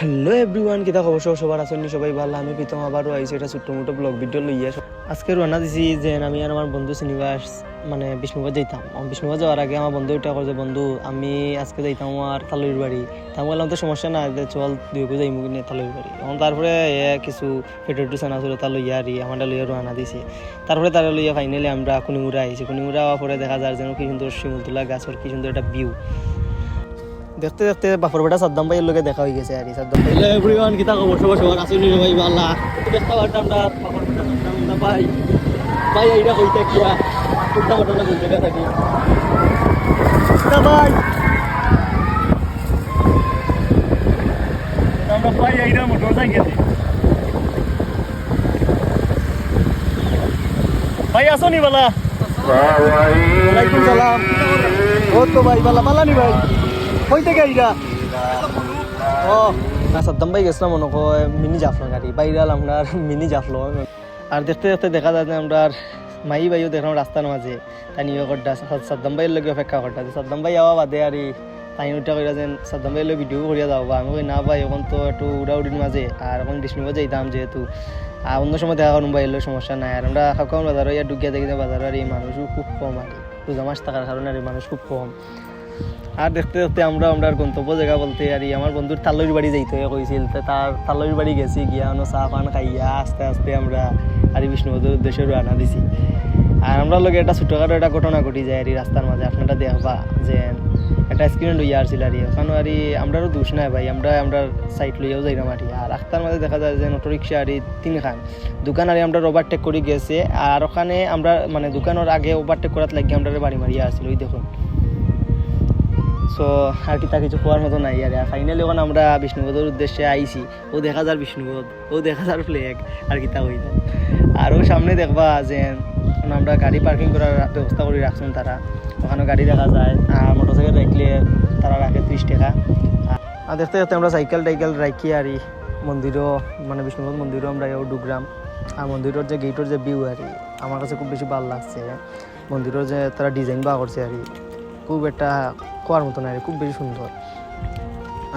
Hello everyone, কিতা খবর? সবার আছেন সবাই ভালো? আমি প্রীতম আবারও আইছি এটা ছোট্ট মোটো ব্লগ ভিডিও লইয়া। আজকে রান্না দিছি যে আমি আর আমার বন্ধু শ্রীনিবাস মানে বিষ্ণুবাদ যাইতাম। বিষ্ণুবাদ যাওয়ার আগে আমার বন্ধু ওটা করে যে বন্ধু আমি আজকে যাইতাম আমার তালুর বাড়ি। তা আমি বললাম তো সমস্যা না, চল দুই যাই মুখ নিয়ে তালুর বাড়ি। এখন তারপরে কিছু ফেটোটো চানা ছিল তা লইয়া আর আমারটা লইয়া রান্না দিছে। তারপরে তারা লইয়া ফাইনালি আমরা কুনিমুড়া আইছি। কুনিমুড়া হওয়ার পরে দেখা যায় যেন কি সুন্দর শিমুলতলা গাছের কি সুন্দর একটা ভিউ। দেখতে দেখতে বাপর বেটা সাদ্দাম ভাইয়ের লোকে দেখা হয়ে গেছে আর সাদ্দাম ভাই। হ্যালো এভরিওয়ান, কিতা খবর? সবার আছেন সবাই ভালো? দেখতে পারতাম আমরা বাপর বেটা সাদ্দাম না ভাই ভাই এইটা কইতে কিয়া কুত্তা ঘটনা বলতে থাকি না ভাই। আমরা ভাই এইটা মোটরসাইকেল ভাই আসো নি বালা? ওয়ালাইকুম সালাম। ও তো ভাই বালা বালা নি ভাই কই থেকে আইরা? ও না সাদ্দাম ভাই গেছিলাম মনে হয় মিনি জাফলং গাড়ি বাইরাল আমরা মিনি জাফলং। আর দেখতে দেখতে দেখা যায় যে আমরা মাই ভাইও দেখলাম রাস্তার মাঝে তাই নিয়ে করটা সাদ্দাম ভাইয়ের লগে অপেক্ষা করতে। সাদ্দাম ভাই আওয়া বাদে আর তাই ওইটা কইরা যেন সাদ্দাম ভাইয়ের লগে ভিডিও করিয়া যাও বা আমি কই না ভাই এখন তো একটু উড়াউড়ির মাঝে আর এখন বিষ্ণুবাদ যাইতাম যেহেতু আর অন্য সময় দেখা করুন ভাইয়ের সমস্যা নাই। আর আমরা খাওয়ান বাজার ইয়া ঢুকিয়া দেখি যে বাজার আর এই মানুষও খুব কম আর রোজা মাস থাকার কারণে আর মানুষ খুব কম। আর দেখতে দেখতে আমরা গন্তব্য জায়গা বলতে আর আমার বন্ধুর তালইর বাড়ি যাইতে কইছিল, তার তালইর বাড়ি গেছি গিয়া চা পান খাইয়া আস্তে আস্তে আমরা আর বিষ্ণুবাদের উদ্দেশ্যে রান্না দিছি। আর আমরা লোক একটা ছোটখাটো একটা ঘটনা ঘটি যায় আর রাস্তার মাঝে আপনারা দেখবা যে একটা স্ক্রিন লইয়া আসছিল আর ওখানে আর আমরারও দোষ নাই ভাই, আমরা সাইড লইয়াও যাইলাম আর রাস্তার মাঝে দেখা যায় যে অটো রিক্সা আর তিনখান দোকান আর আমরা ওভারটেক করে গেছে। আর ওখানে আমরা মানে দোকানের আগে ওভারটেক করার লাগিয়ে আমরা বাড়ি মারিয়া আসছিল ওই দেখুন। সো আর কি তা কিছু খোয়ার মতো নাই আর ফাইনালি ওখানে আমরা বিষ্ণুপদের উদ্দেশ্যে আইছি। ও দেখা যার বিষ্ণুপদ, ও দেখা যার ফ্ল্যাগ আর কি তা হয়ে যায়। আর ও সামনে দেখবা যে আমরা গাড়ি পার্কিং করার ব্যবস্থা করে রাখছেন তারা, ওখানে গাড়ি দেখা যায় আর মোটরসাইকেল রাখলে তারা রাখে 30 টাকা। আর দেখতে দেখতে আমরা সাইকেল টাইকেল রাখি আর মন্দিরও মানে বিষ্ণুপদ মন্দিরও আমরা এও ঢুকলাম। আর মন্দিরের যে গেটের যে ভিউ আর আমার কাছে খুব বেশি ভালো লাগছে। মন্দিরের যে তারা ডিজাইন বা করছে আর খুব একটা কোয়ার মতো না, খুব বেশি সুন্দর।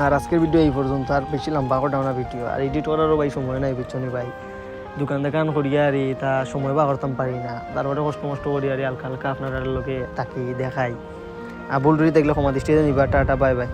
আর আজকের ভিডিও এই পর্যন্ত, আর বেশি লম্বা করতাম না ভিডিও, আর এডিট করারও ভাই সময় নাই পিছনে ভাই দোকান দেখান করিয়া আর তা সময় বা করতাম পারি না। তারপরে কষ্ট করি আর হালকা হালকা আপনার লোকে তাকি দেখাই। আর ভুল দেখলে ক্ষমা দৃষ্টিতে নিবা। Tata bye bye.